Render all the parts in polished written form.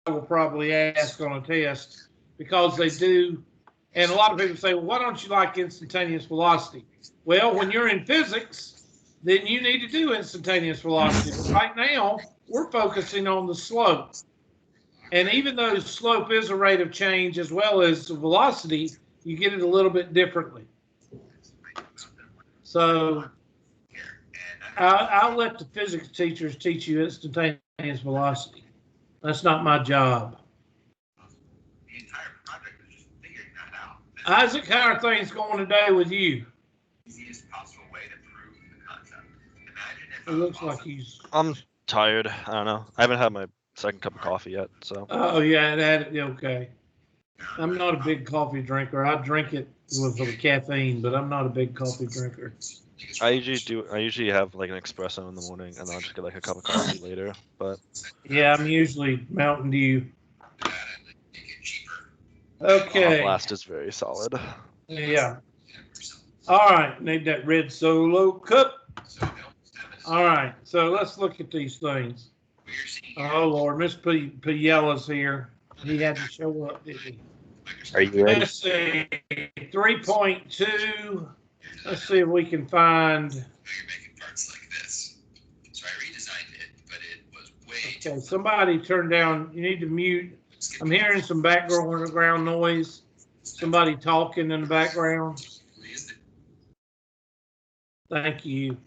will probably ask on a test because they do. And a lot of people say, well, why don't you like instantaneous velocity? Well, when you're in physics, then you need to do instantaneous velocity. But right now, we're focusing on the slope. And even though slope is a rate of change as well as the velocity, you get it a little bit differently. So I'll let the physics teachers teach you instantaneous velocity. That's not my job. The entire project was just figuring that out. Isaac, how are things going today with you? Easiest possible way to prove the concept. Imagine if It looks like he's. I'm tired. I don't know. I haven't had my second cup of coffee yet, so. Oh yeah, okay. I'm not a big coffee drinker. I drink it with the caffeine, but I'm not a big coffee drinker. I usually have like an espresso in the morning, and then I'll just get like a cup of coffee later. But yeah, I'm usually Mountain Dew. Our Okay. blast is very solid. Yeah. All right. Need that red Solo cup. All right. So let's look at these things. Oh Lord, Miss Piela's here. He had to show up, didn't he? Are you ready? Let's see. 3.2. Let's see if we can find. You're making parts like this. So I redesigned it, but it was way Okay, somebody turn down. You need to mute. I'm hearing some background noise. Somebody talking in the background. Thank you.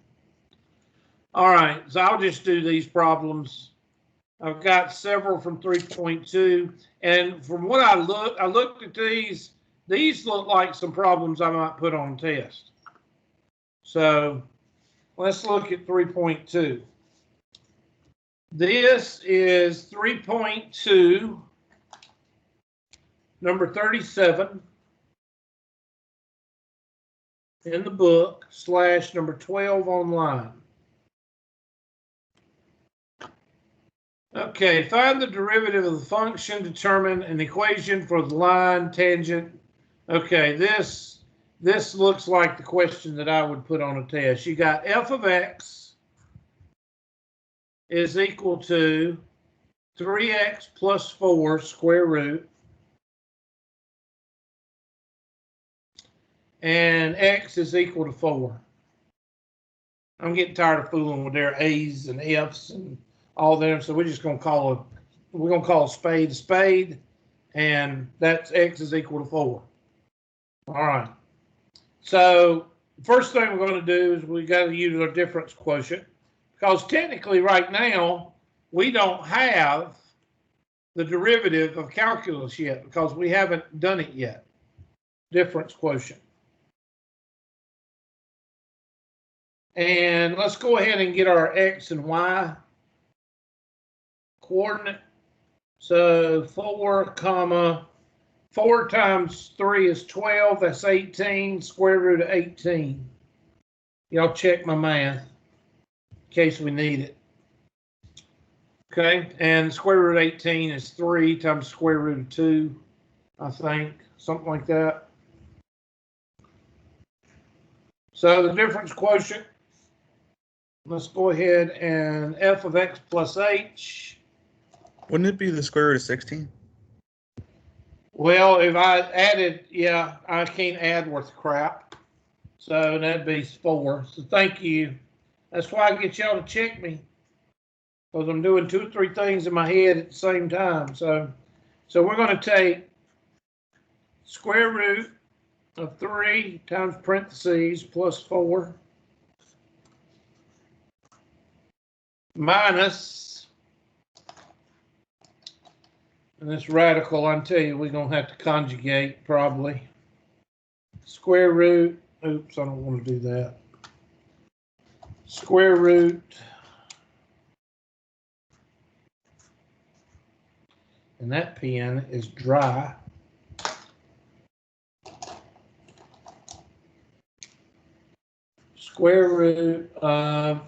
All right, so I'll just do these problems. I've got several from 3.2, and from what I looked at these look like some problems I might put on test. So let's look at 3.2. This is 3.2, number 37 in the book, / number 12 online. Okay, find the derivative of the function, determine an equation for the line, tangent. Okay, this looks like the question that I would put on a test. You got f of x is equal to 3x plus 4 square root, and x is equal to 4. I'm getting tired of fooling with their a's and f's and all them, so we're just gonna call a spade, and that's x is equal to 4. All right. So first thing we're going to do is we got to use our difference quotient, because technically right now we don't have the derivative of calculus yet because we haven't done it yet. Difference quotient. And let's go ahead and get our x and y coordinate. So 4 times 3 is 12. That's 18. Square root of 18. Y'all check my math in case we need it. Okay, and square root of 18 is 3 times square root of 2, I think, something like that. So the difference quotient, let's go ahead and f of x plus h. Wouldn't it be the square root of 16? Well, if I added, yeah, I can't add worth crap. So that'd be 4. So thank you. That's why I get y'all to check me, because I'm doing 2 or 3 things in my head at the same time. So we're going to take square root of 3 times parentheses plus 4 minus, and this radical, I tell you, we're going to have to conjugate probably. Square root, oops, I don't want to do that. Square root, and that pen is dry. Square root of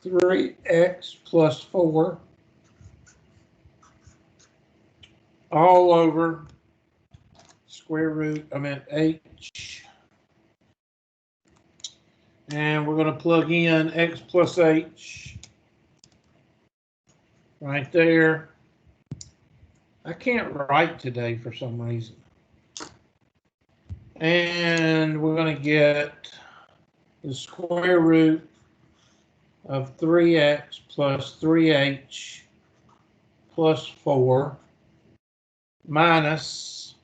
3x plus 4 all over square root, h. And we're going to plug in x plus h right there. I can't write today for some reason. And we're going to get the square root of 3x plus 3h plus 4 minus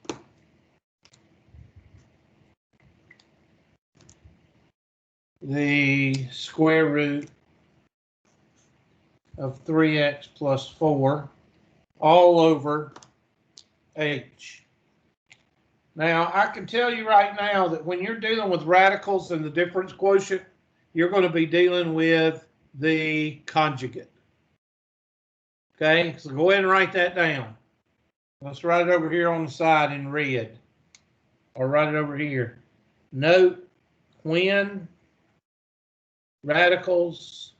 the square root of 3x plus 4 all over h. Now, I can tell you right now that when you're dealing with radicals and the difference quotient, you're going to be dealing with the conjugate. Okay, so go ahead and write that down. Let's write it over here on the side in red, or write it over here. Note when radicals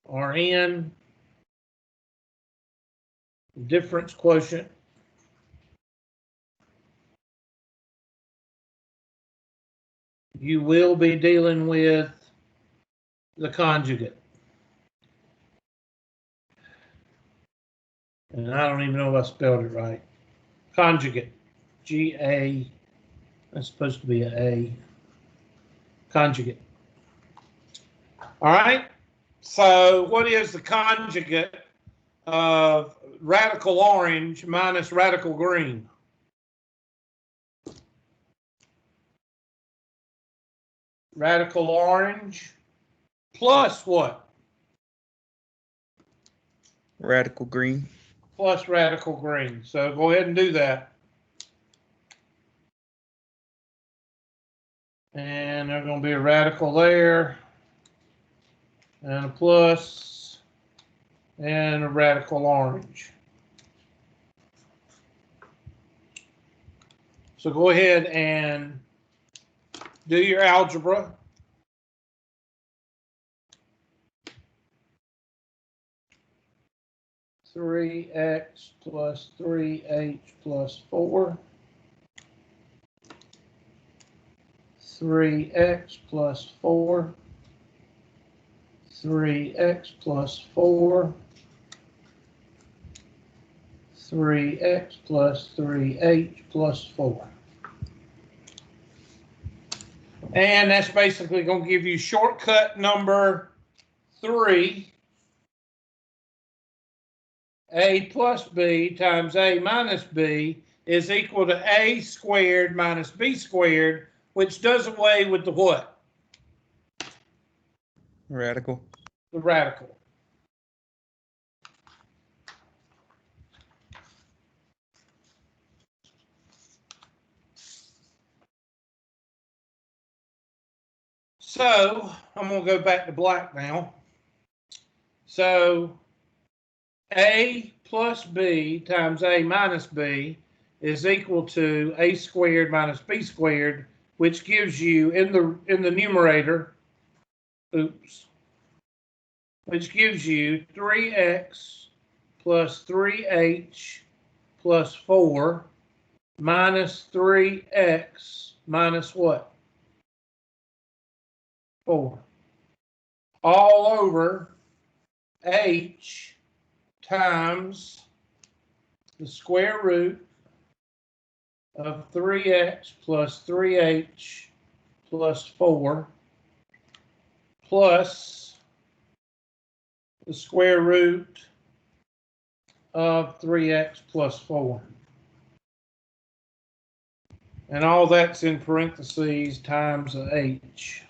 are in difference quotient, you will be dealing with the conjugate. And I don't even know if I spelled it right. Conjugate. G-A. That's supposed to be an A. Conjugate. All right. So what is the conjugate of radical orange minus radical green? Radical orange plus what? Radical green. Plus radical green. So go ahead and do that. And there's going to be a radical there, and a plus, and a radical orange. So go ahead and do your algebra. Three x plus 3h plus 4. 3x plus 4. 3x plus 4. 3x plus 3h plus 4. And that's basically going to give you shortcut number 3. A plus b times a minus b is equal to a squared minus b squared, which does away with the what? Radical. The radical. So I'm going to go back to black now. So a plus b times a minus b is equal to a squared minus b squared, which gives you in the numerator, which gives you 3x plus 3h plus 4 minus 3x minus what? 4. All over h times the square root of 3x plus 3h plus 4 plus the square root of 3x plus 4. And all that's in parentheses times the h.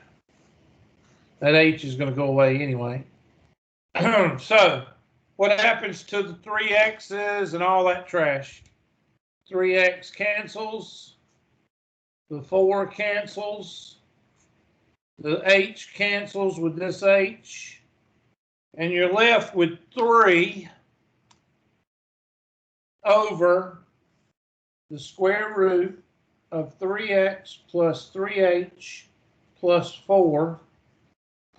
That h is going to go away anyway. So what happens to the 3x's and all that trash? 3x cancels. The 4 cancels. The h cancels with this h. And you're left with 3 over the square root of 3x plus 3h plus 4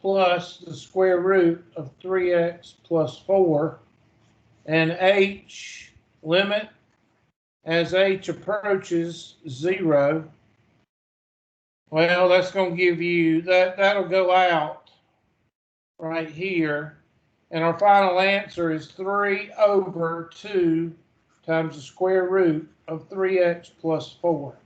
plus the square root of 3x plus 4, and h limit as h approaches 0. Well, that's going to give you, that'll go out right here, And our final answer is 3 over 2 times the square root of 3x plus 4.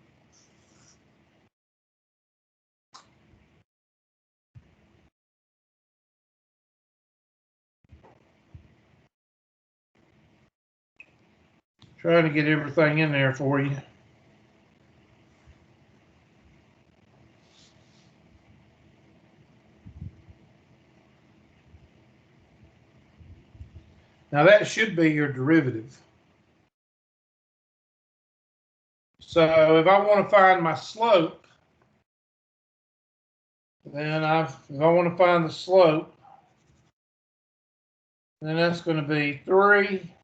Trying to get everything in there for you. Now that should be your derivative. So if I want to find my slope, then if I want to find the slope, then that's going to be 3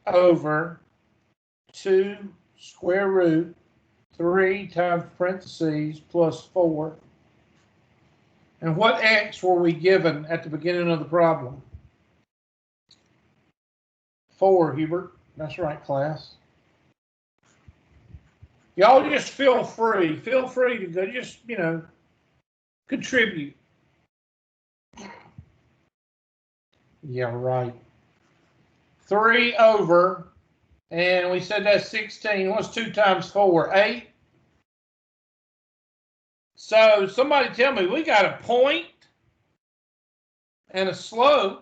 over 2 square root 3 times parentheses plus 4. And what x were we given at the beginning of the problem? 4, Hubert. That's right, class. Y'all just feel free to go, just, contribute. Yeah, right. 3 over, and we said that's 16. What's 2 times 4? 8. So somebody tell me, we got a point and a slope.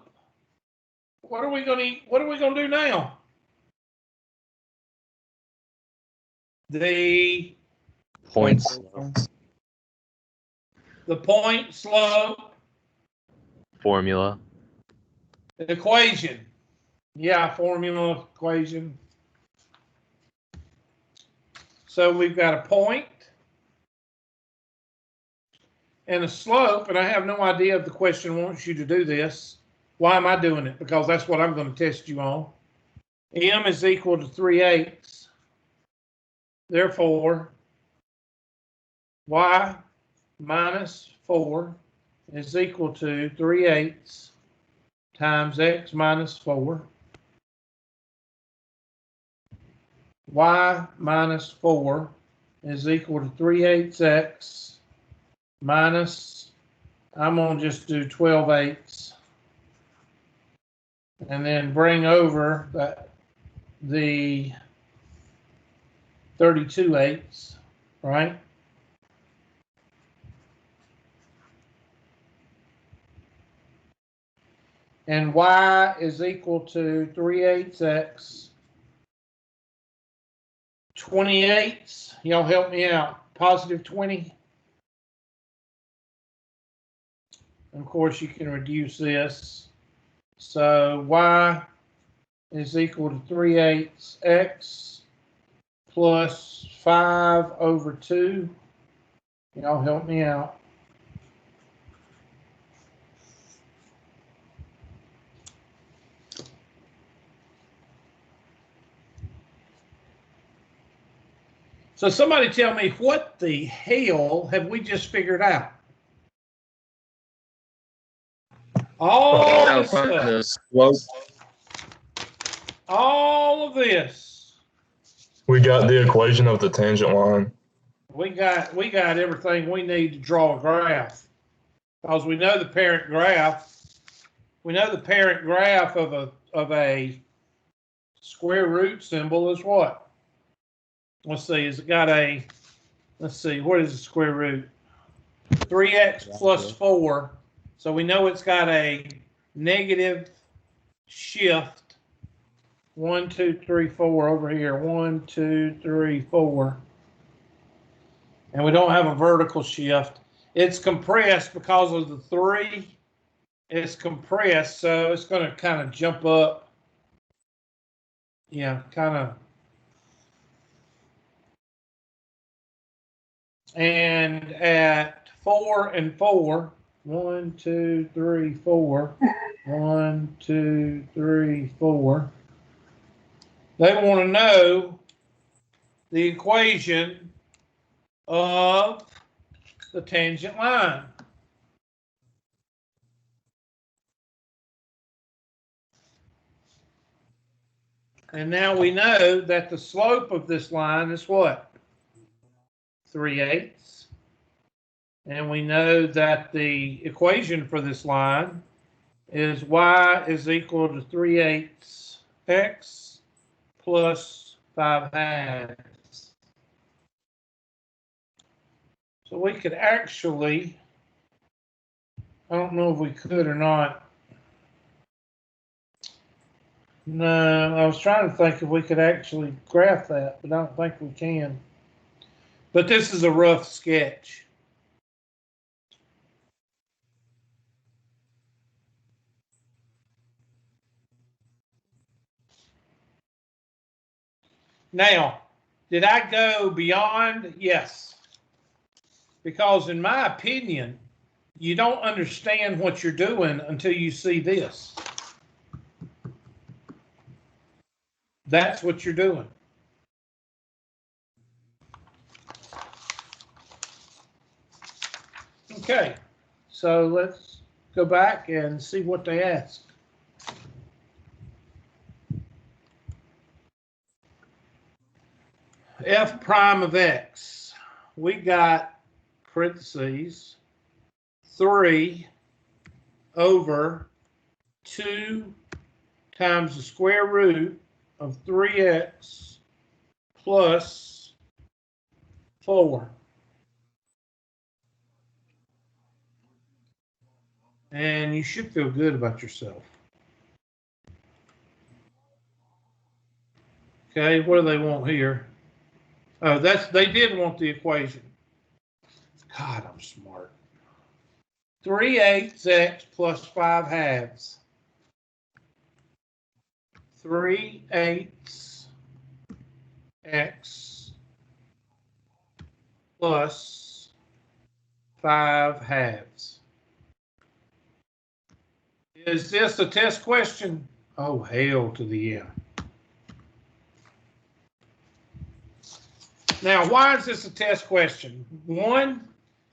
What are we going to do now? The Point slope formula. equation. Yeah, formula equation. So we've got a point and a slope, and I have no idea if the question wants you to do this. Why am I doing it? Because that's what I'm going to test you on. M is equal to 3/8. Therefore, y minus 4 is equal to 3/8 times x minus 4. Y minus 4 is equal to 3/8 x minus, I'm going to just do 12/8. And then bring over the 32/8, right? And y is equal to 3/8 x. 28. Y'all help me out. Positive 20. And of course, you can reduce this. So y is equal to 3/8 x plus 5 over 2. Y'all help me out. So somebody tell me, what the hell have we just figured out? All this stuff. All of this. We got the equation of the tangent line. We got everything we need to draw a graph. Because we know the parent graph. We know the parent graph of a square root symbol is what? Let's see, is it got a, let's see, what is the square root? 3x plus 4. So we know it's got a negative shift. 1, 2, 3, 4 over here. 1, 2, 3, 4. And we don't have a vertical shift. It's compressed because of the 3. It's compressed, so it's going to kind of jump up. Yeah, kind of. And at 4 and 4, 1, 2, 3, 4, 1, 2, 3, 4, they want to know the equation of the tangent line. And now we know that the slope of this line is what? 3/8. And we know that the equation for this line is y is equal to 3/8 x plus 5/2. So we could actually, I don't know if we could or not. No, I was trying to think if we could actually graph that, but I don't think we can. But this is a rough sketch. Now, did I go beyond? Yes. Because in my opinion, you don't understand what you're doing until you see this. That's what you're doing. Okay, so let's go back and see what they asked. F prime of x. We got parentheses 3 over 2 times the square root of 3x plus 4. And you should feel good about yourself. Okay, what do they want here? Oh, they did want the equation. God, I'm smart. 3/8 x plus 5/2. 3/8 x plus 5/2. Is this a test question? Oh, hell to the yeah. Now, why is this a test question? One,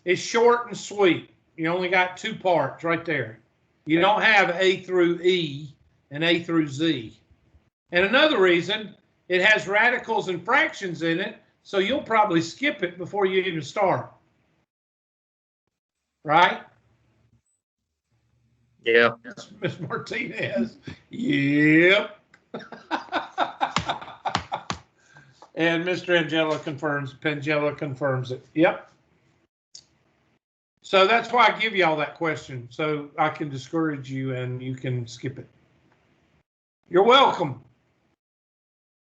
it's short and sweet. You only got 2 parts right there. You don't have A through E and A through Z. And another reason, it has radicals and fractions in it, so you'll probably skip it before you even start. Right? Yeah. Ms. Martinez. Yep. And Mr. Pangella confirms it. Yep. So that's why I give you all that question, so I can discourage you and you can skip it. You're welcome.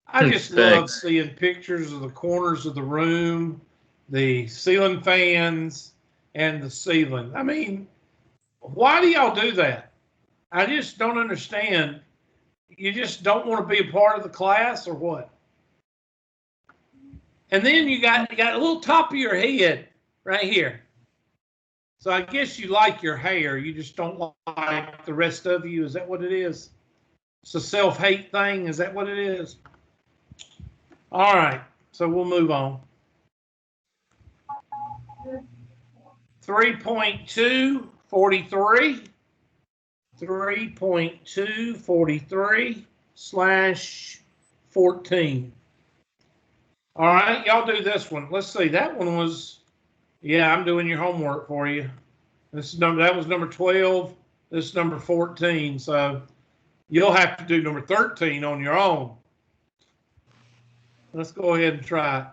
I just love seeing pictures of the corners of the room, the ceiling fans, and the ceiling. I mean, why do y'all do that? I just don't understand. You just don't want to be a part of the class or what? And then you got a little top of your head right here. So I guess you like your hair. You just don't like the rest of you. Is that what it is? It's a self-hate thing. Is that what it is? All right. So we'll move on. 3.243. 3.243/14. All right, y'all do this one. Let's see. That one was, yeah, I'm doing your homework for you. That was number 12. This is number 14. So you'll have to do number 13 on your own. Let's go ahead and try it.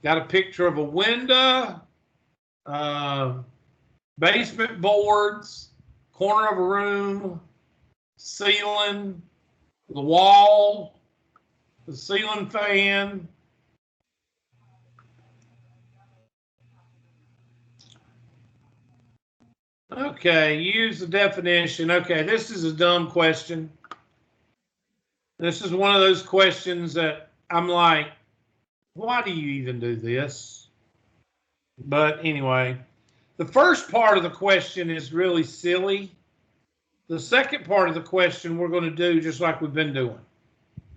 Got a picture of a window, basement boards, corner of a room, ceiling, the wall, the ceiling fan. Okay, use the definition. Okay, this is a dumb question. This is one of those questions that I'm like, why do you even do this? But anyway, the first part of the question is really silly. The second part of the question we're going to do just like we've been doing.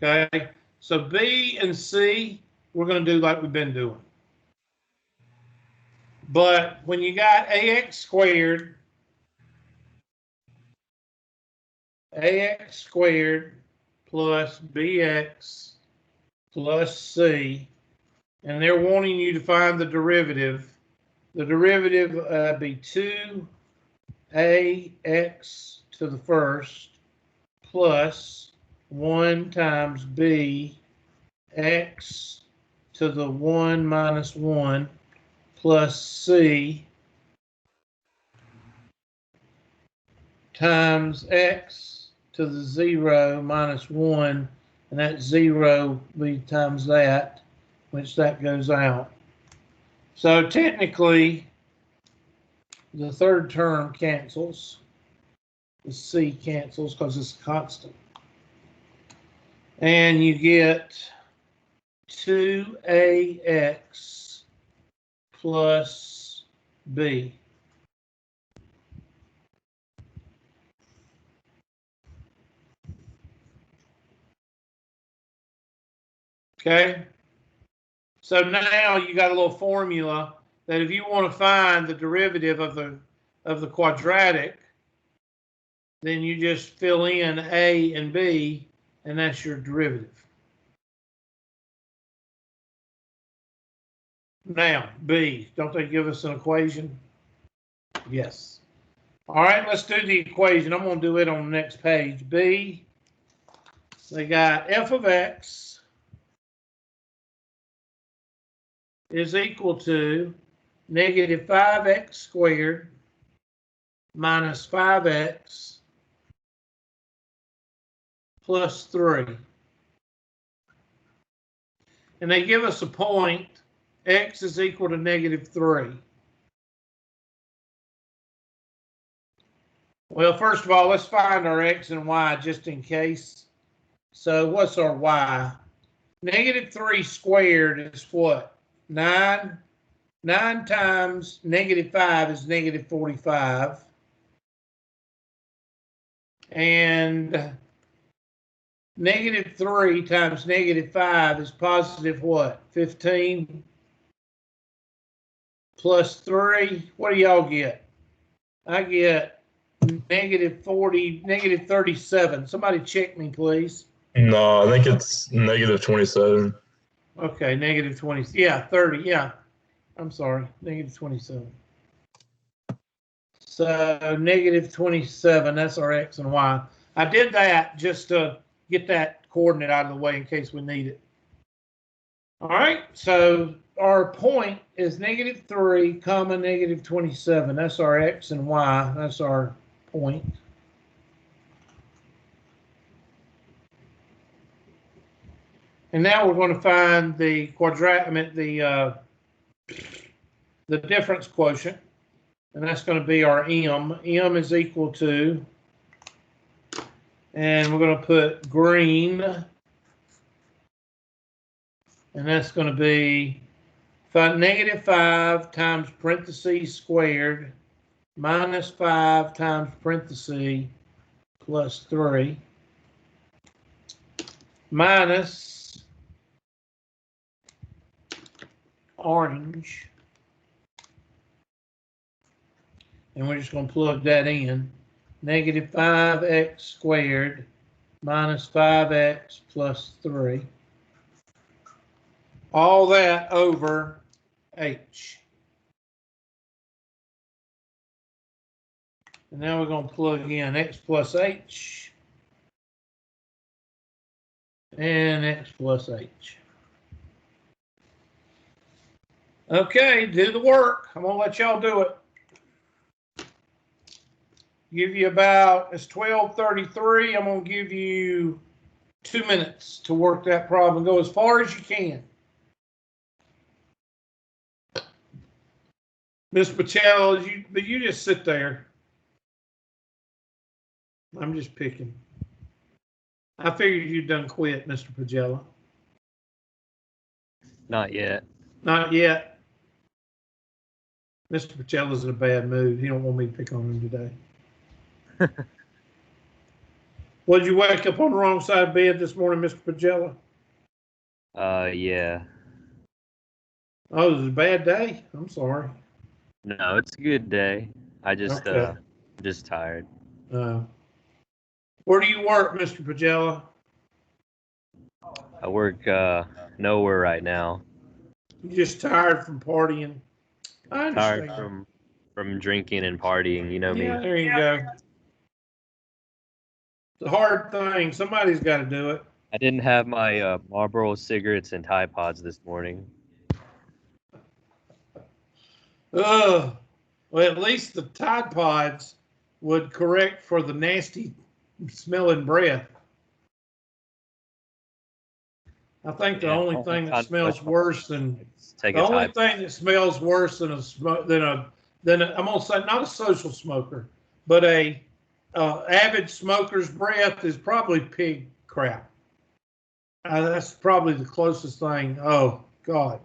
Okay, so B and C, we're going to do like we've been doing. But when you got AX squared plus BX plus C, and they're wanting you to find the derivative. The derivative be 2 ax to the first plus 1 times b x to the 1 minus 1 plus c times x to the 0 minus 1, and that 0 be times that, which that goes out. So technically, the third term cancels. The c cancels because it's constant. And you get 2ax plus b. Okay? So now you got a little formula that if you want to find the derivative of the quadratic, then you just fill in a and b, and that's your derivative. Now, b, don't they give us an equation? Yes. All right, let's do the equation. I'm going to do it on the next page. B, they got f of x is equal to negative 5x squared minus 5x plus 3. And they give us a point, x is equal to negative 3. Well, first of all, let's find our x and y just in case. So what's our y? Negative 3 squared is what? 9. 9 times negative 5 is negative 45. And negative 3 times negative 5 is positive what? 15 plus 3. What do y'all get? I get negative 40, negative 37. Somebody check me, please. No, I think it's negative 27. Okay, negative 20. Yeah, 30. Yeah. I'm sorry. Negative 27. So negative 27, that's our x and y. I did that just to get that coordinate out of the way in case we need it. All right, so our point is negative 3 comma negative 27. That's our x and y. That's our point. And now we're going to find the the difference quotient, and that's going to be our m. M is equal to, and we're going to put green, and that's going to be negative 5 times parentheses squared minus 5 times parentheses plus 3 minus orange, and we're just going to plug that in, negative 5x squared minus 5x plus 3. All that over h. And now we're going to plug in x plus h and x plus h. Okay, do the work. I'm going to let y'all do it. Give you about, it's 12:33. I'm going to give you 2 minutes to work that problem. Go as far as you can. Miss Patel, you just sit there. I'm just picking. I figured you'd done quit, Mr. Pagella. Not yet. Not yet. Mr. Pagella's in a bad mood. He don't want me to pick on him today. Well, did you wake up on the wrong side of bed this morning, Mr. Pagella? Yeah. Oh, it was a bad day? I'm sorry. No, it's a good day. I just Okay. just tired. Where do you work, Mr. Pagella? I work nowhere right now. You just tired from partying? I Tired understand. from drinking and partying. You know me. Yeah, there you go. It's a hard thing. Somebody's got to do it. I didn't have my Marlboro cigarettes and Tide Pods this morning. Ugh. Well, at least the Tide Pods would correct for the nasty smelling breath. I think the Yeah, only thing that smells worse than Take the a only Tide. thing that smells worse than I'm gonna say not a social smoker, but a avid smoker's breath is probably pig crap. That's probably the closest thing. Oh God.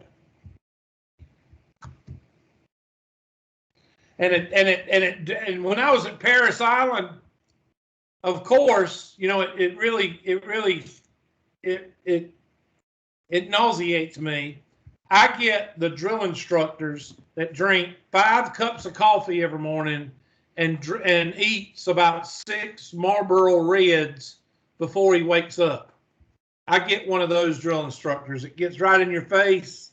And when I was at Paris Island, of course, you know, it nauseates me. I get the drill instructors that drink 5 cups of coffee every morning and eats about 6 Marlboro Reds before he wakes up. I get one of those drill instructors. It gets right in your face.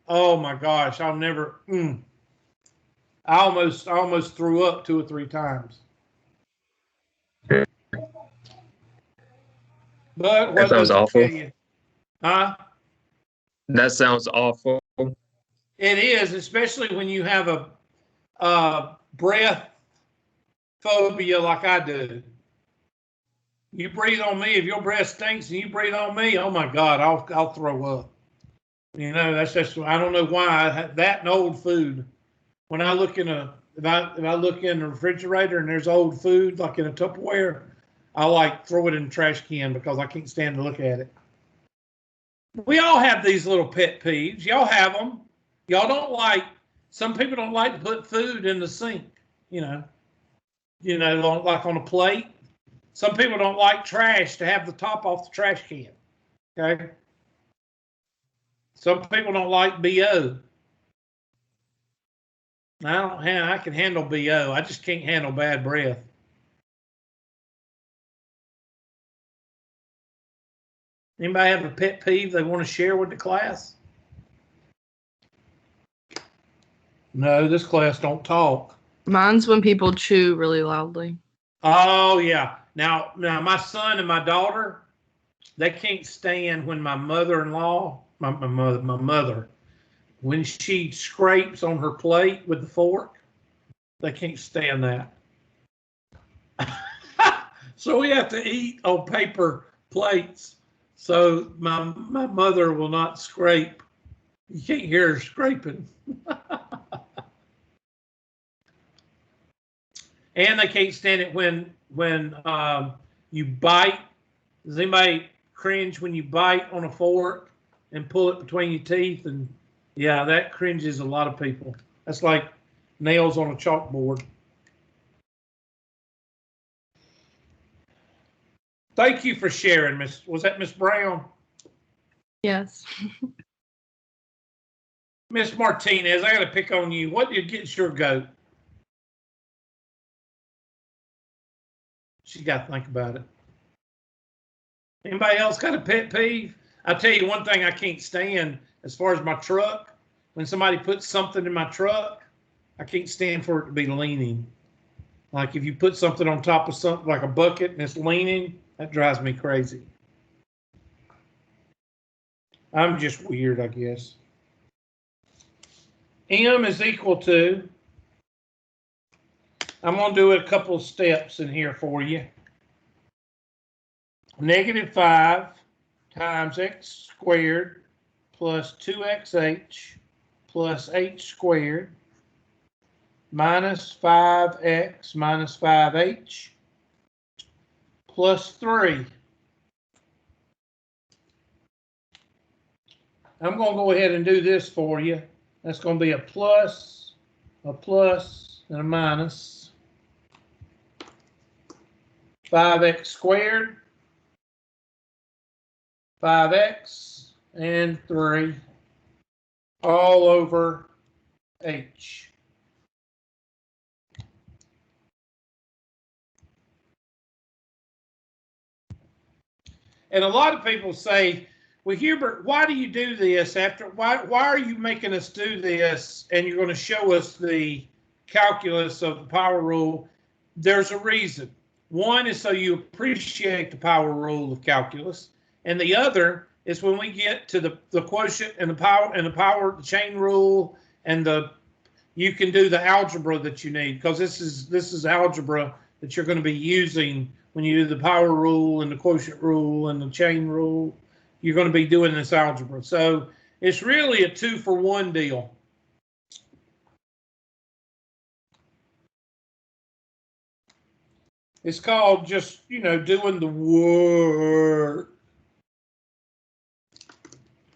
Oh my gosh, I'll never. I almost threw up 2 or 3 times. But what That sounds does it awful. tell you? Huh? That sounds awful. It is, especially when you have a breath phobia like I do. You breathe on me, if your breath stinks and you breathe on me, oh my God, I'll throw up. You know, that's just, I don't know why. That and old food. When I look in if I look in the refrigerator and there's old food like in a Tupperware, I like throw it in the trash can because I can't stand to look at it. We all have these little pet peeves. Y'all have them. Y'all don't like, some people don't like to put food in the sink, you know, like on a plate. Some people don't like trash to have the top off the trash can. Okay. Some people don't like BO. I can handle BO. I just can't handle bad breath. Anybody have a pet peeve they want to share with the class? No, this class don't talk. Mine's when people chew really loudly. Oh yeah. Now my son and my daughter, they can't stand when my mother-in-law, my mother, when she scrapes on her plate with the fork, they can't stand that. So we have to eat on paper plates. So my mother will not scrape. You can't hear her scraping. And they can't stand it when you bite. Does anybody cringe when you bite on a fork and pull it between your teeth? And yeah, that cringes a lot of people. That's like nails on a chalkboard. Thank you for sharing, was that Miss Brown? Yes. Miss Martinez, I got to pick on you. What gets your goat? She got to think about it. Anybody else got a pet peeve? I'll tell you one thing I can't stand as far as my truck. When somebody puts something in my truck, I can't stand for it to be leaning. Like if you put something on top of something like a bucket and it's leaning, that drives me crazy. I'm just weird, I guess. M is equal to, I'm going to do a couple of steps in here for you. -5 times x squared plus 2xh plus h squared minus 5x minus 5h plus 3. I'm going to go ahead and do this for you. That's going to be a plus, and a minus. 5x squared, 5x, and 3, all over h. And a lot of people say, well, Hubert, why do you do this? Why are you making us do this? And you're going to show us the calculus of the power rule, there's a reason. One is so you appreciate the power rule of calculus, and the other is when we get to the quotient and the chain rule, and you can do the algebra that you need, because this is algebra that you're going to be using when you do the power rule and the quotient rule and the chain rule. You're going to be doing this algebra. So it's really a 2-for-1 deal. It's called just, doing the work.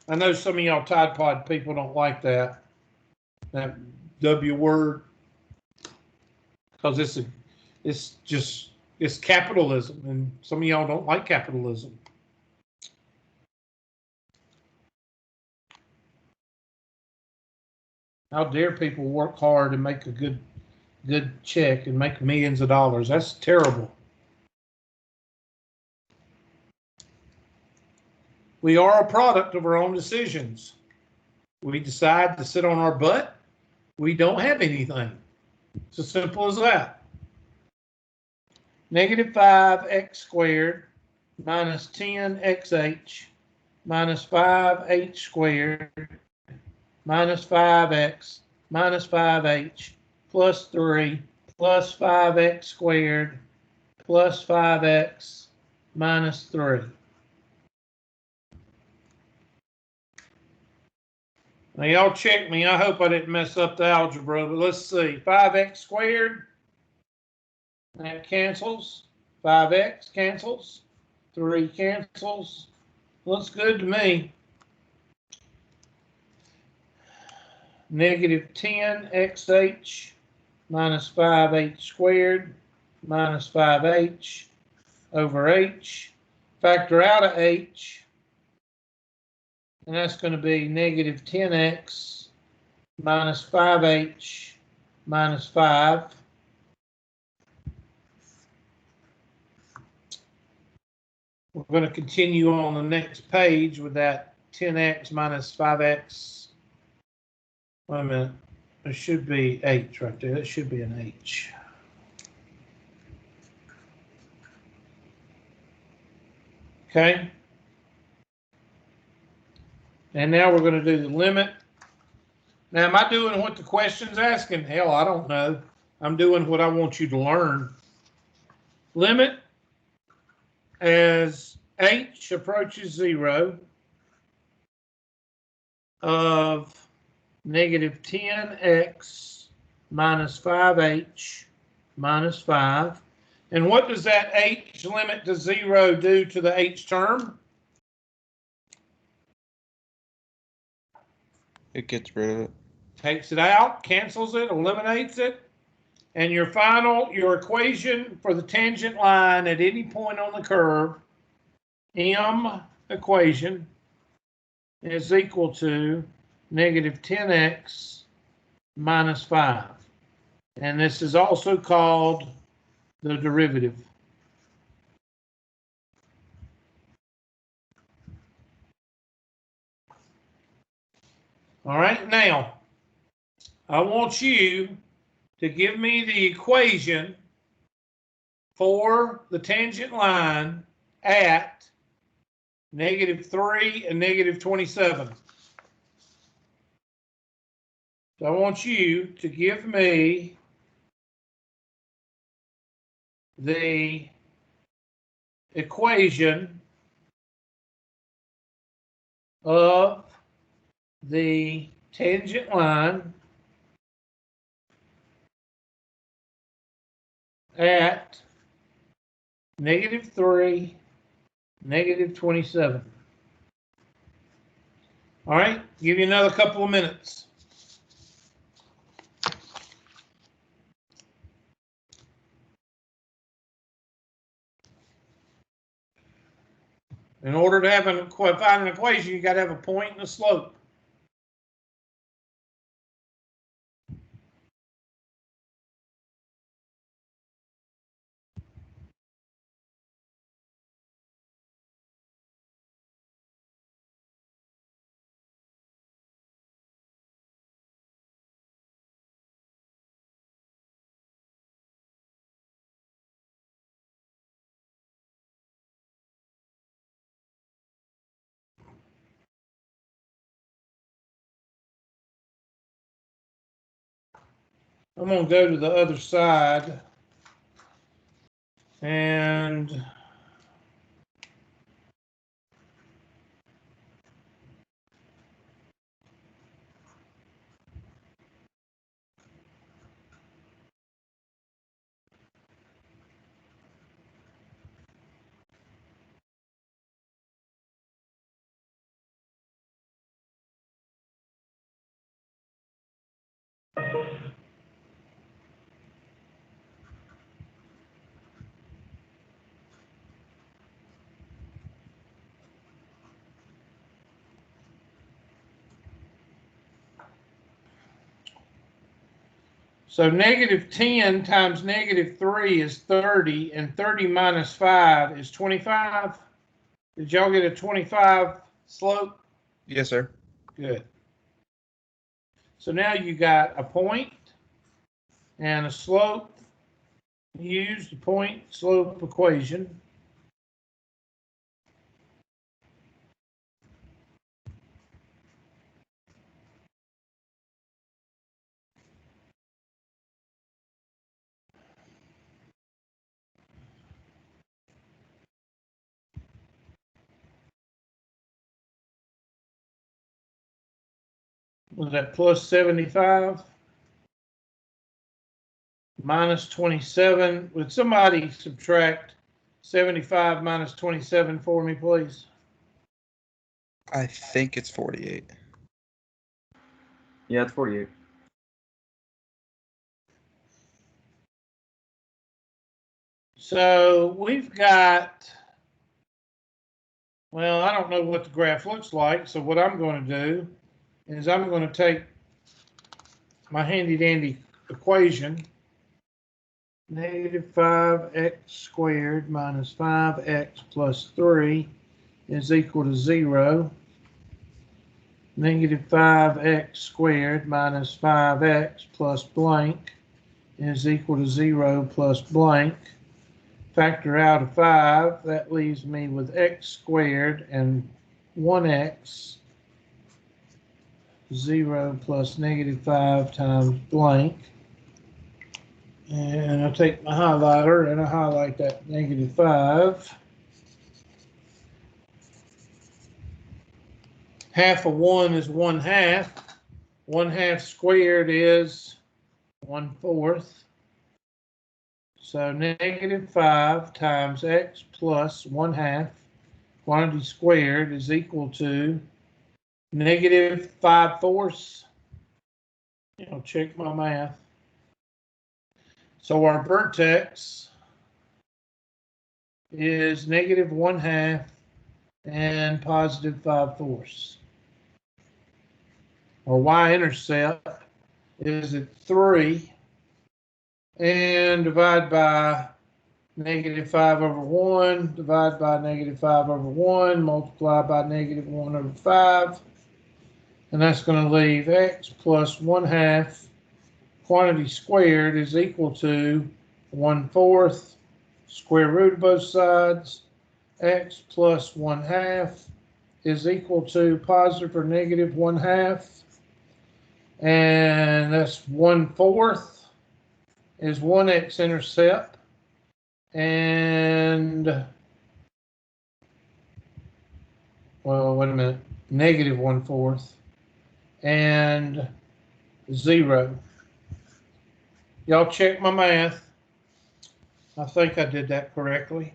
I know some of y'all Tide Pod people don't like that W word, because it's capitalism, and some of y'all don't like capitalism. How dare people work hard and make a good check and make millions of dollars? That's terrible. We are a product of our own decisions. We decide to sit on our butt, we don't have anything. It's as simple as that. Negative 5x squared minus 10xh minus 5h squared minus 5x minus 5h plus 3 plus 5x squared plus 5x minus 3. Now y'all check me. I hope I didn't mess up the algebra, but let's see. 5x squared, that cancels. 5x cancels. 3 cancels. Looks good to me. Negative 10xh minus 5h squared minus 5h over h. Factor out of h, and that's going to be negative 10x minus 5h minus 5. We're going to continue on the next page with that 10x minus 5x. Wait a minute. There should be h right there. That should be an h. Okay. And now we're going to do the limit. Now, am I doing what the question's asking? Hell, I don't know. I'm doing what I want you to learn. Limit as h approaches 0 of negative 10x minus 5h minus 5. And what does that h limit to 0 do to the h term? It gets rid of it. Takes it out, cancels it, eliminates it. And your equation for the tangent line at any point on the curve, M equation, is equal to negative 10x minus 5. And this is also called the derivative. All right, now I want you to give me the equation for the tangent line at negative 3 and negative 27. So I want you to give me the equation of the tangent line at negative 3, negative 27. All right, give you another couple of minutes. In order to find an equation, you got to have a point and a slope. I'm going to go to the other side and so negative 10 times negative 3 is 30, and 30 minus 5 is 25. Did y'all get a 25 slope? Yes, sir. Good. So now you got a point and a slope. Use the point slope equation. Was that plus 75? Minus 27. Would somebody subtract 75 minus 27 for me, please? I think it's 48. Yeah, it's 48. So we've got, well, I don't know what the graph looks like. So what I'm going to do is I'm going to take my handy dandy equation. Negative 5x squared minus 5x plus 3 is equal to 0. Negative 5x squared minus 5x plus blank is equal to 0 plus blank. Factor out a 5, that leaves me with x squared and 1x. 0 plus negative 5 times blank. And I'll take my highlighter and I highlight that negative 5. Half of 1 is 1/2. 1/2 squared is 1/4. So negative 5 times x plus 1/2 quantity squared is equal to negative 5/4. I'll check my math. So our vertex is negative 1/2 and positive 5/4. Our y-intercept is at 3, and divide by negative 5 over 1, divide by negative 5 over 1, multiply by negative 1 over 5, and that's going to leave x plus 1/2 quantity squared is equal to 1/4 square root of both sides. X plus 1/2 is equal to positive or negative 1/2, and that's 1/4 is 1x intercept, and well, wait a minute, negative 1/4 and 0. Y'all check my math. I think I did that correctly.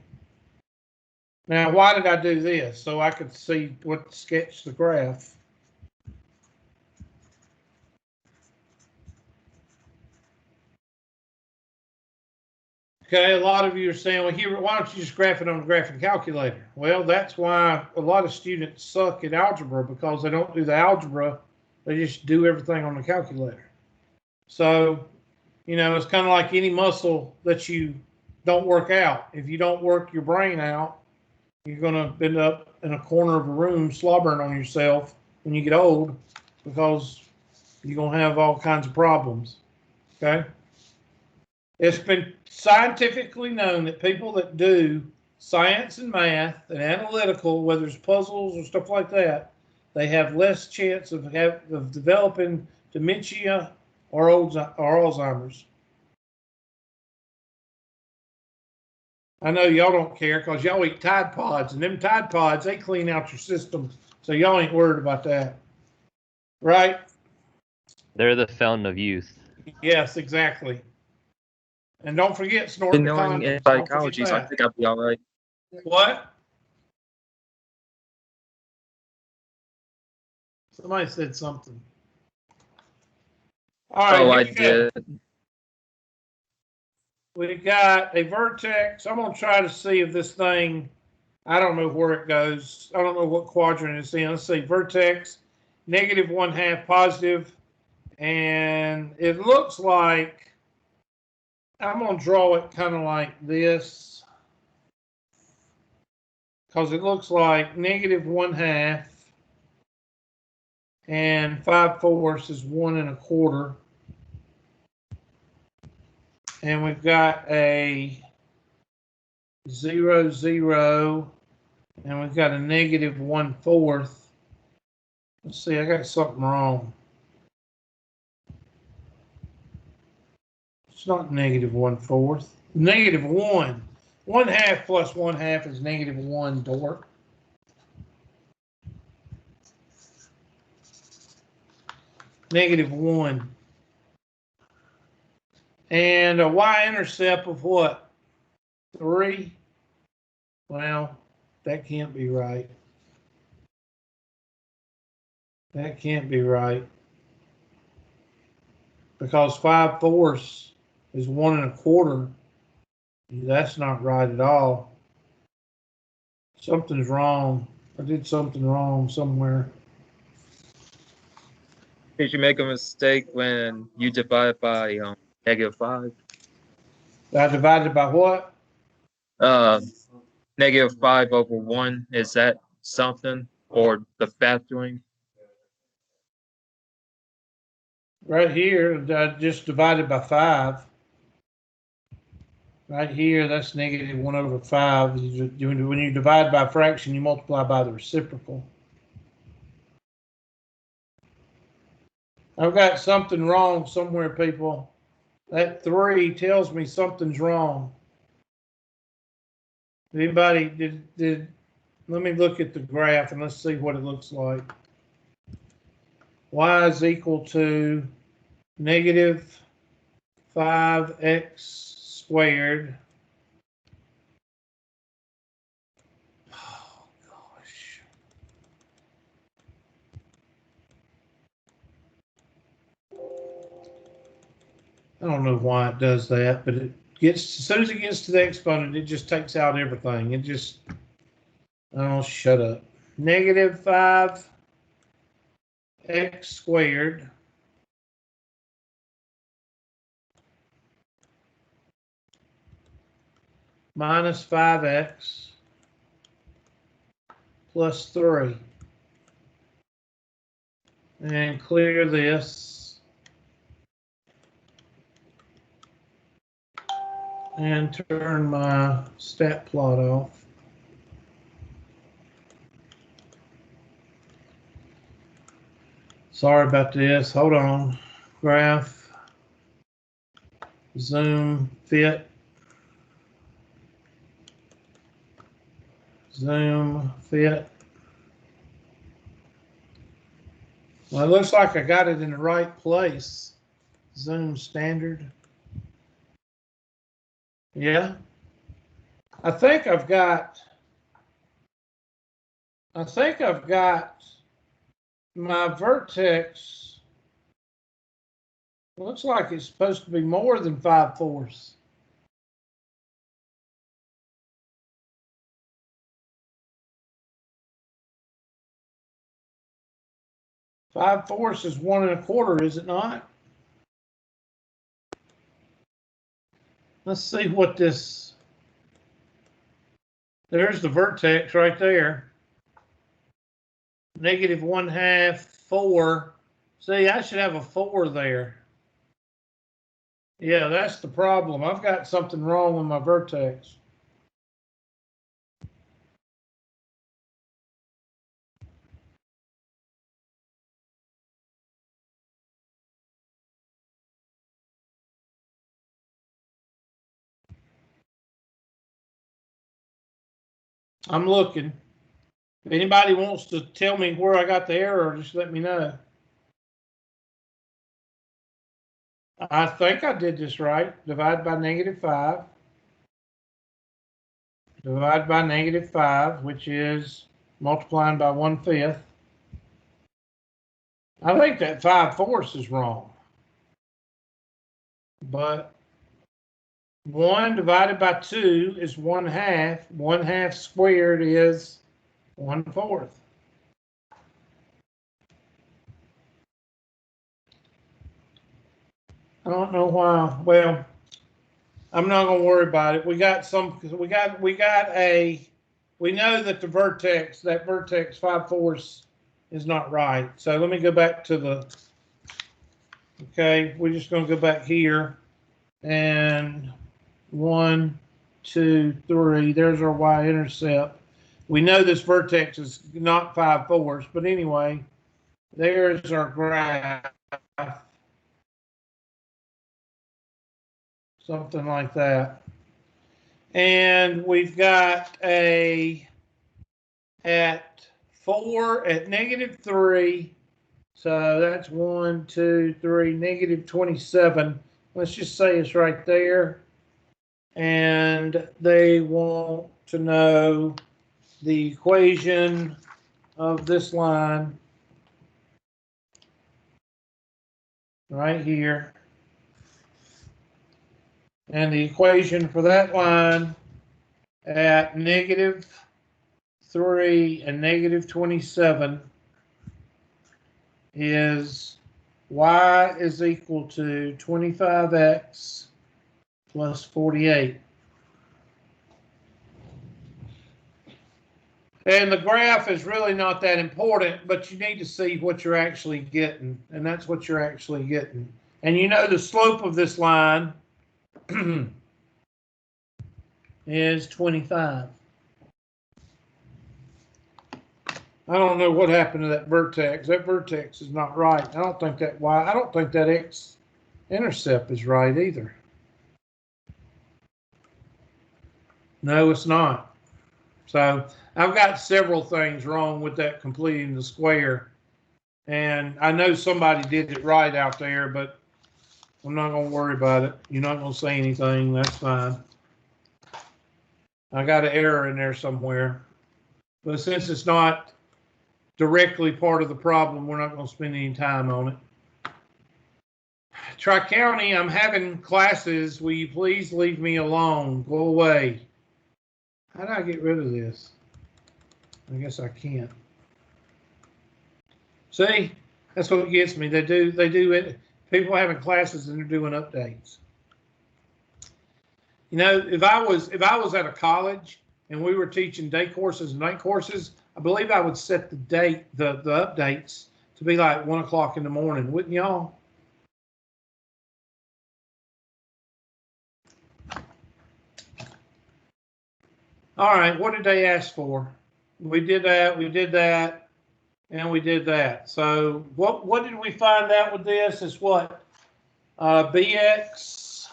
Now, why did I do this? So I could see what sketch the graph. Okay, a lot of you are saying, well, here, why don't you just graph it on a graphing calculator? Well, that's why a lot of students suck at algebra, because they don't do the algebra. They just do everything on the calculator. So, you know, it's kind of like any muscle that you don't work out. If you don't work your brain out, you're going to end up in a corner of a room slobbering on yourself when you get old, because you're going to have all kinds of problems. Okay? It's been scientifically known that people that do science and math and analytical, whether it's puzzles or stuff like that, they have less chance of developing dementia or Alzheimer's. I know y'all don't care because y'all eat Tide Pods, and them Tide Pods, they clean out your system, so y'all ain't worried about that. Right? They're the fountain of youth. Yes, exactly. And don't forget snorting the Knowing in condoms. Don't psychology, forget so I that. think I'll be all right. What? Somebody said something. All right, Oh, here I we go. did. We got a vertex. I'm gonna try to see if this thing, I don't know where it goes. I don't know what quadrant it's in. Let's see, vertex, -1/2, positive, and it looks like, I'm gonna draw it kind of like this, because it looks like -1/2 and 5/4 is 1 1/4. And we've got a 0, 0, and we've got a -1/4. Let's see, I got something wrong. It's not -1/4. -1. 1/2 plus 1/2 is -1, dork. -1. And a y-intercept of what? 3? Well, that can't be right. That can't be right. Because 5/4 is 1 1/4. That's not right at all. Something's wrong. I did something wrong somewhere. Did you make a mistake when you divide by -5? I divided by what? -5/1. Is that something or the factoring? Right here, I just divided by 5. Right here, that's -1/5. When you divide by a fraction, you multiply by the reciprocal. I've got something wrong somewhere, people. That 3 tells me something's wrong. Anybody did let me look at the graph and let's see what it looks like. Y is equal to -5x squared. Oh gosh. I don't know why it does that, but it gets, as soon as it gets to the exponent, it just takes out everything. It just, oh, shut up. -5x squared minus 5x plus 3. And clear this. And turn my stat plot off. Sorry about this. Hold on. Graph. Zoom fit. Zoom fit. Well, it looks like I got it in the right place. Zoom standard. Yeah. I think I've got my vertex. Looks like it's supposed to be more than 5/4. 5/4 is 1 1/4, is it not? Let's see what this. There's the vertex right there. -1/2, 4. See, I should have a 4 there. Yeah, that's the problem. I've got something wrong with my vertex. I'm looking. If anybody wants to tell me where I got the error, just let me know. I think I did this right. Divide by -5. Divide by -5, which is multiplying by 1/5. I think that 5/4 is wrong. But 1 divided by 2 is 1/2. 1/2 squared is 1/4. I don't know why. Well, I'm not gonna worry about it. We know that the vertex, that vertex 5/4 is not right. So let me go back to the, okay, we're just gonna go back here and 1, 2, 3, there's our y-intercept. We know this vertex is not 5/4, but anyway, there's our graph. Something like that. And we've got at -3. So that's 1, 2, 3, -27. Let's just say it's right there. And they want to know the equation of this line right here. And the equation for that line at -3 and -27 is y is equal to 25x plus 48. And the graph is really not that important, but you need to see what you're actually getting, and that's what you're actually getting. And you know the slope of this line is 25. I don't know what happened to that vertex. That vertex is not right. I don't think that x-intercept is right either. No, it's not. So I've got several things wrong with that completing the square. And I know somebody did it right out there, but I'm not going to worry about it. You're not going to say anything. That's fine. I got an error in there somewhere. But since it's not directly part of the problem, we're not going to spend any time on it. Tri-County, I'm having classes. Will you please leave me alone? Go away. How do I get rid of this? I guess I can't. See, that's what gets me. They do it. People having classes and they're doing updates. You know, if I was at a college and we were teaching day courses and night courses, I believe I would set the date, the updates to be like 1 o'clock in the morning, wouldn't y'all? All right, what did they ask for? We did that, and we did that. So what did we find out with this is what? BX,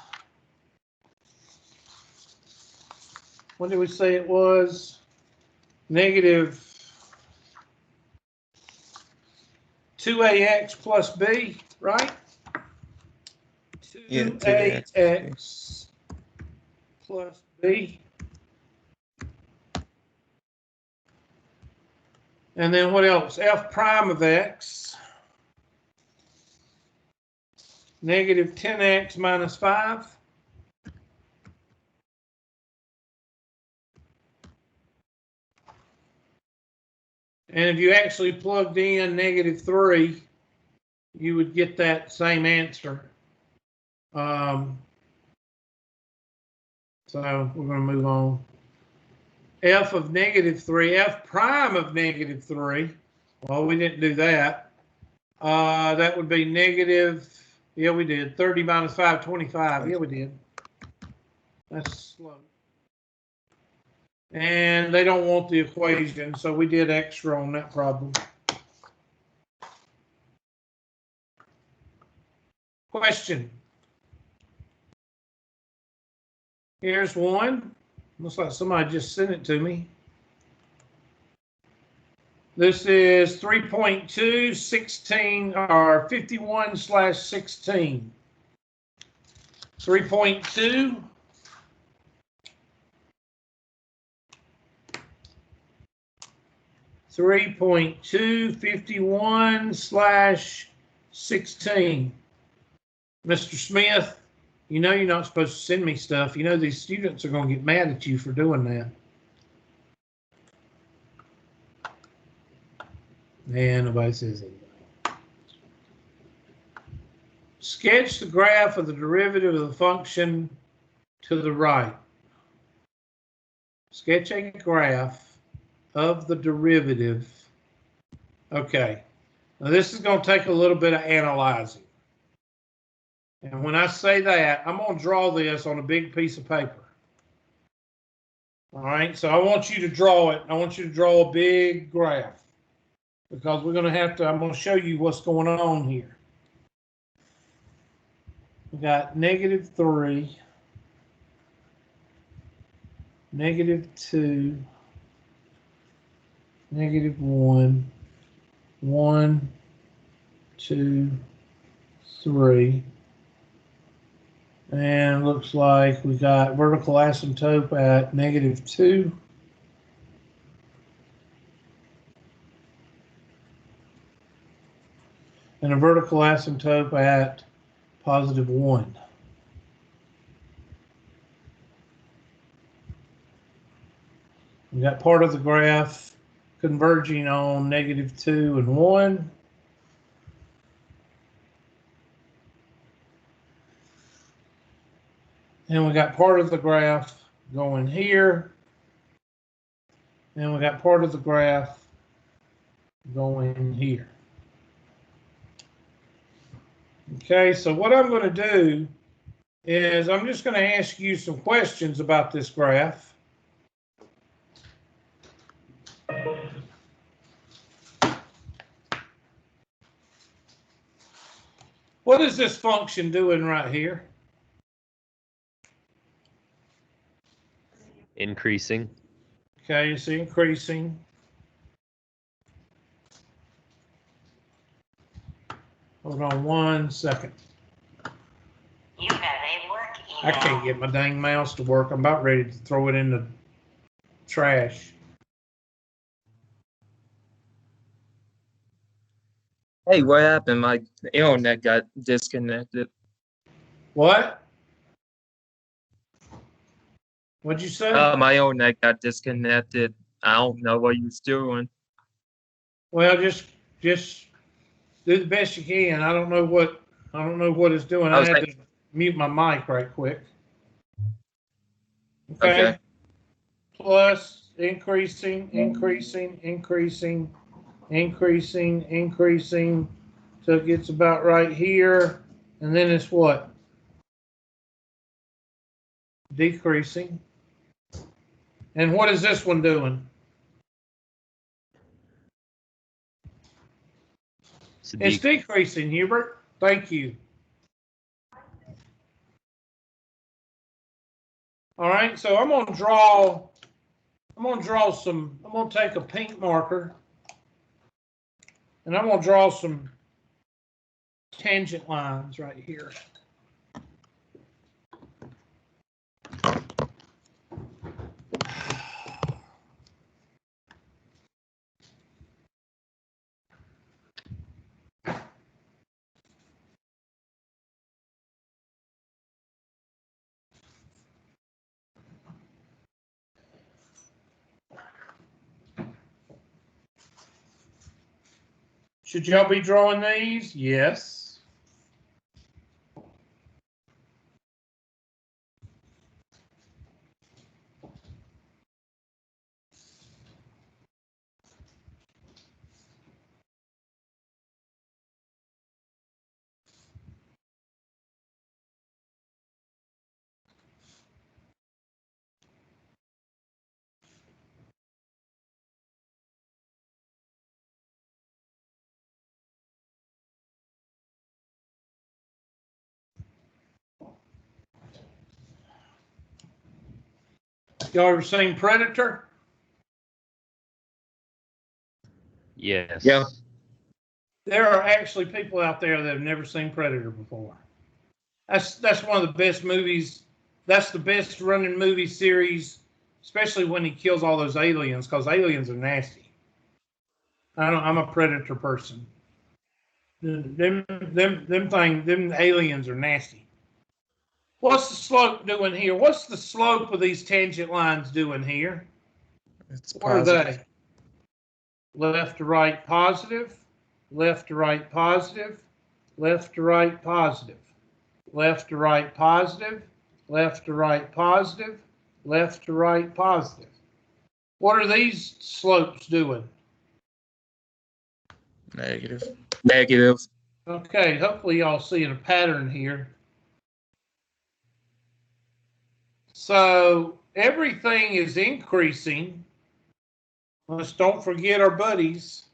what did we say it was? Negative 2ax plus b, right? Yeah, 2ax plus b. And then what else? F prime of x, negative 10x minus 5. And if you actually plugged in -3, you would get that same answer. So we're going to move on. F of -3, F prime of -3. Well, we didn't do that. That would be negative, yeah, we did. 30 minus 5, 25. Yeah, we did. That's slow. And they don't want the equation, so we did extra on that problem. Question. Here's one. Looks like somebody just sent it to me. This is 3.2, 16, or 51/16. 3.2. Three point two 51/16. Mr. Smith, you know you're not supposed to send me stuff. You know these students are going to get mad at you for doing that. And nobody says anything. Sketch the graph of the derivative of the function to the right. Sketch a graph of the derivative. Okay. Now this is going to take a little bit of analyzing. And when I say that, I'm going to draw this on a big piece of paper. All right, so I want you to draw it. I want you to draw a big graph because we're going to have to, I'm going to show you what's going on here. We got -3, -2, -1, 1, 2, 3. And looks like we got vertical asymptote at -2. And a vertical asymptote at +1. We got part of the graph converging on -2 and 1. And we got part of the graph going here. And we got part of the graph going here. Okay, so what I'm going to do is I'm just going to ask you some questions about this graph. What is this function doing right here? Increasing. Okay, it's increasing. Hold on 1 second. You have a work email. I can't get my dang mouse to work. I'm about ready to throw it in the trash. Hey, what happened? My internet got disconnected. What? What'd you say? My internet got disconnected. I don't know what you're doing. Well, just do the best you can. I don't know what it's doing. I had to mute my mic right quick. Okay. Plus increasing, increasing, increasing, increasing, increasing. So it gets about right here. And then it's what? Decreasing. And what is this one doing? It's decreasing, Hubert. Thank you. All right, so I'm going to take a pink marker and I'm going to draw some tangent lines right here. Should y'all be drawing these? Yes. Y'all ever seen Predator? Yes. Yeah. There are actually people out there that have never seen Predator before. That's one of the best movies. That's the best running movie series, especially when he kills all those aliens, because aliens are nasty. I'm a Predator person. Them aliens are nasty. What's the slope doing here? What's the slope of these tangent lines doing here? It's What are positive. they? Left to right positive, left to right positive, left to right positive, left to right positive, left to right positive, left to right positive. What are these slopes doing? Negative. Negative. Okay, hopefully y'all seeing a pattern here. So everything is increasing. Let's don't forget our buddies.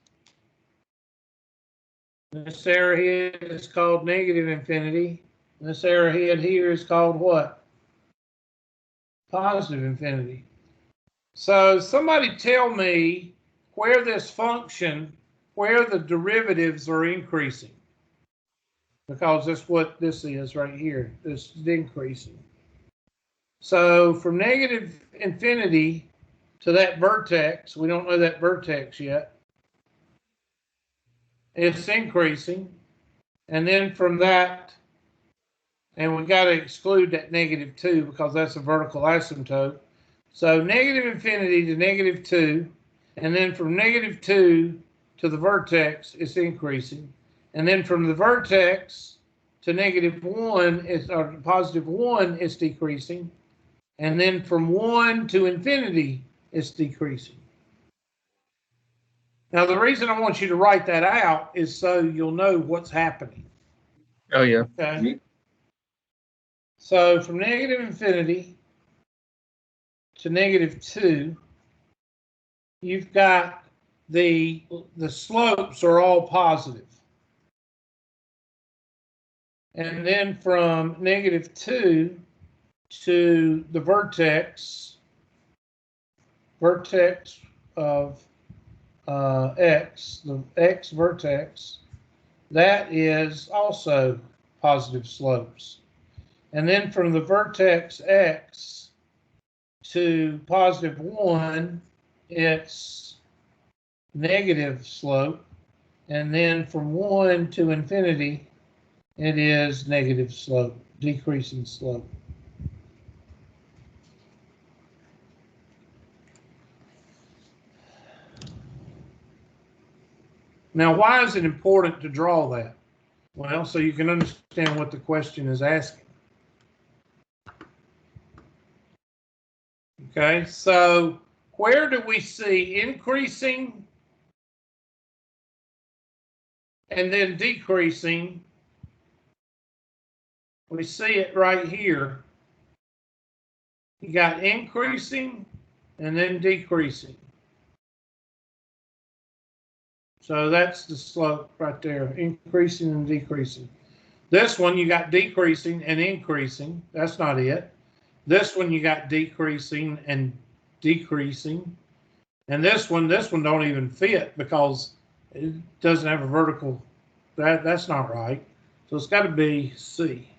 This arrowhead is called negative infinity. This arrowhead here is called what? Positive infinity. So somebody tell me where this function, where the derivatives are increasing. Because that's what this is right here. This is increasing. So from negative infinity to that vertex, we don't know that vertex yet. It's increasing. And then from that, and we got to exclude that -2 because that's a vertical asymptote. So negative infinity to -2, and then from -2 to the vertex, it's increasing. And then from the vertex to -1, or +1, it's decreasing. And then from 1 to infinity, it's decreasing. Now, the reason I want you to write that out is so you'll know what's happening. Oh yeah. Okay. So from negative infinity to -2, you've got the slopes are all positive. And then from -2 to the vertex of x, the x vertex, that is also positive slopes. And then from the vertex x to +1, it's negative slope. And then from 1 to infinity, it is negative slope, decreasing slope. Now, why is it important to draw that? Well, so you can understand what the question is asking. Okay, so where do we see increasing and then decreasing? We see it right here. You got increasing and then decreasing. So that's the slope right there, increasing and decreasing. This one, you got decreasing and increasing. That's not it. This one, you got decreasing and decreasing. And this one don't even fit because it doesn't have a vertical. That's not right. So it's got to be C.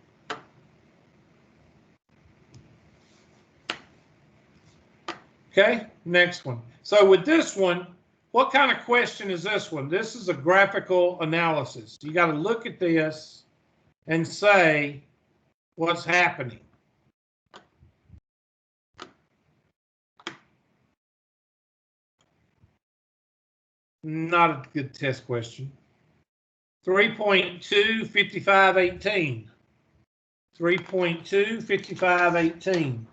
Okay, next one. So with this one, what kind of question is this one? This is a graphical analysis. You got to look at this and say what's happening. Not a good test question. 3.2, 55, 18. 3.2, 55, 18.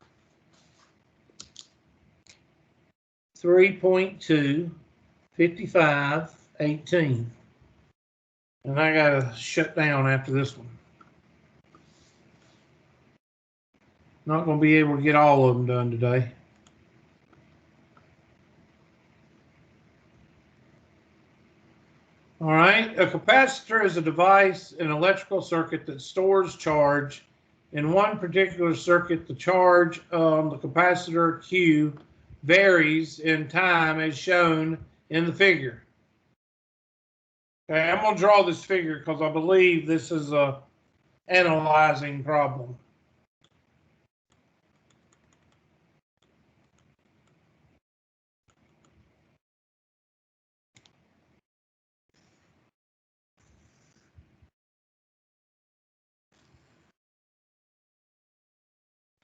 3.2, 55, 18. And I got to shut down after this one. Not going to be able to get all of them done today. All right, a capacitor is a device in an electrical circuit that stores charge. In one particular circuit, the charge on the capacitor Q varies in time as shown in the figure. Okay, I'm gonna draw this figure because I believe this is a analyzing problem.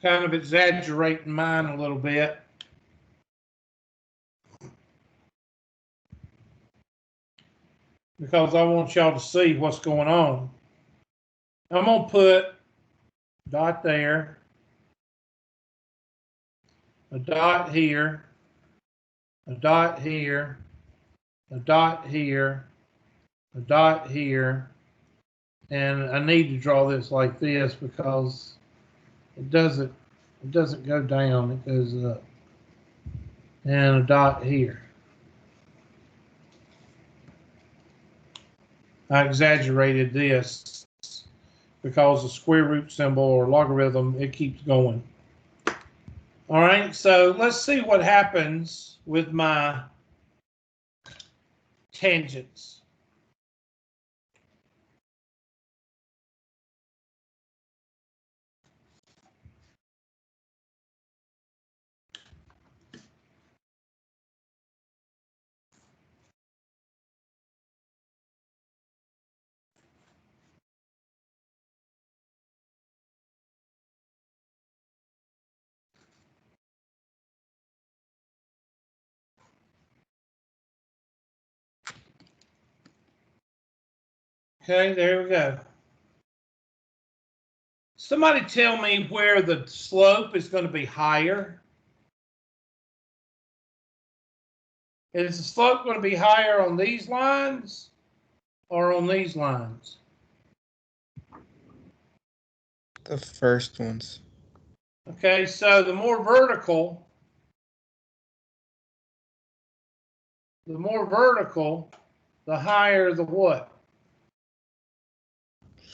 Kind of exaggerating mine a little bit. Because I want y'all to see what's going on. I'm going to put dot there, a dot here, a dot here, a dot here, a dot here, and I need to draw this like this because it doesn't go down, it goes up. And a dot here. I exaggerated this because the square root symbol or logarithm, it keeps going. All right, so let's see what happens with my tangents. Okay, there we go. Somebody tell me where the slope is going to be higher. Is the slope going to be higher on these lines or on these lines? The first ones. Okay, so the more vertical, the higher the what?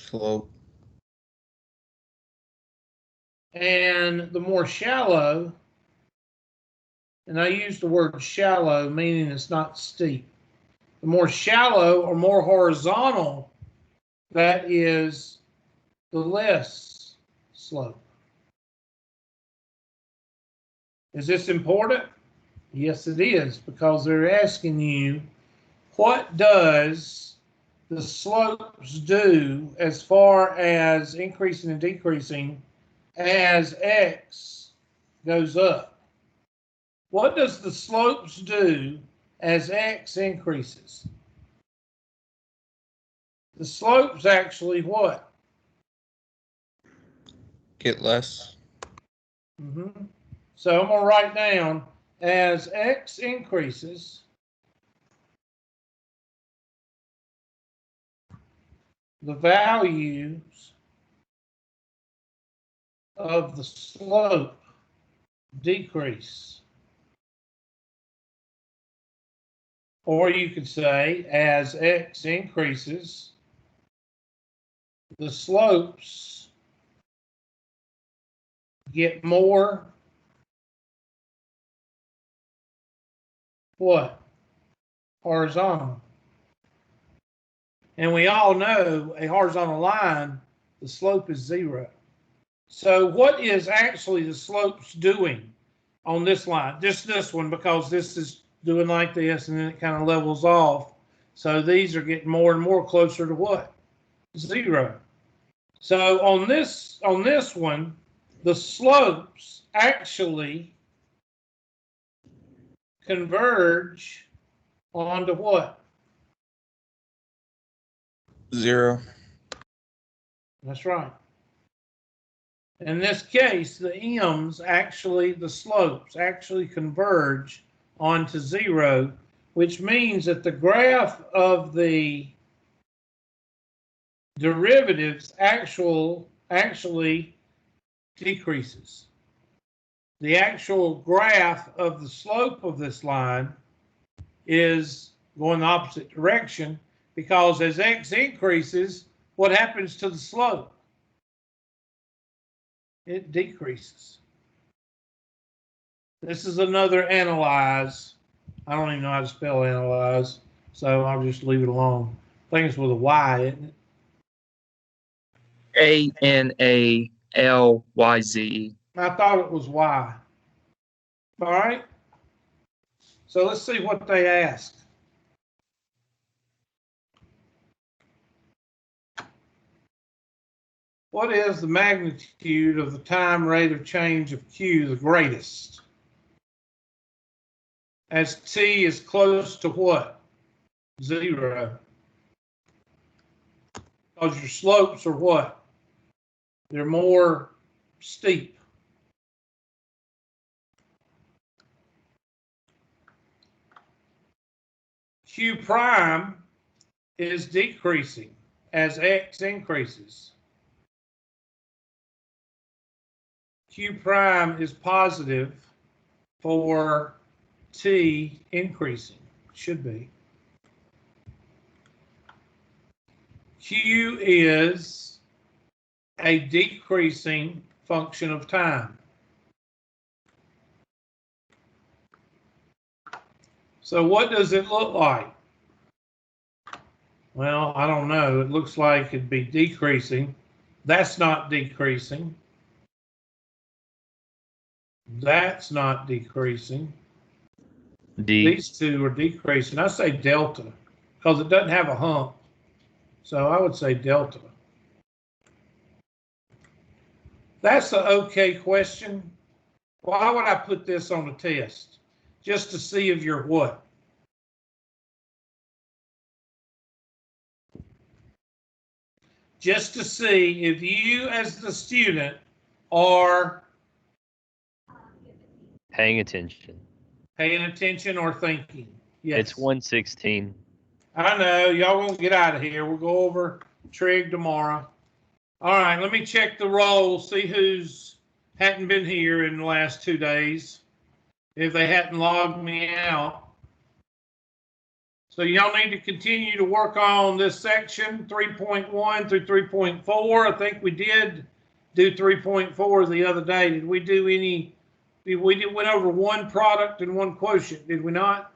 Slope. And the more shallow, and I use the word shallow, meaning it's not steep. The more shallow or more horizontal that is, the less slope. Is this important? Yes, it is, because they're asking you, what does the slopes do as far as increasing and decreasing as x goes up? What does the slopes do as x increases? The slopes actually what? Get less. So I'm going to write down, as x increases, the values of the slope decrease. Or you could say, as x increases, the slopes get more what? Horizontal. And we all know a horizontal line, the slope is 0. So what is actually the slopes doing on this line? Just this one, because this is doing like this and then it kind of levels off. So these are getting more and more closer to what? 0. So on this one, the slopes actually converge onto what? 0. That's right. In this case, the m's actually, the slopes actually converge onto 0, which means that the graph of the derivatives actually decreases. The actual graph of the slope of this line is going the opposite direction, because as x increases, what happens to the slope? It decreases. This is another analyze. I don't even know how to spell analyze, so I'll just leave it alone. think it's with a Y, isn't it? ANALYZE. I thought it was Y. All right. So let's see what they asked. What is the magnitude of the time rate of change of Q the greatest? As T is close to what? 0. Because your slopes are what? They're more steep. Q prime is decreasing as X increases. Q prime is positive for T increasing, should be. Q is a decreasing function of time. So what does it look like? Well, I don't know. It looks like it'd be decreasing. That's not decreasing. That's not decreasing. D. These two are decreasing. I say delta because it doesn't have a hump. So I would say delta. That's an okay question. Why would I put this on the test? Just to see if you're what? Just to see if you as the student are Paying attention. paying attention or thinking. Yes. It's 116. I know. Y'all gonna get out of here. We'll go over trig tomorrow. All right, let me check the roll, see who's hadn't been here in the last 2 days, if they hadn't logged me out. So y'all need to continue to work on this section, 3.1 through 3.4. I think we did do 3.4 the other day. Did we do any, we went over one product and one quotient, did we not?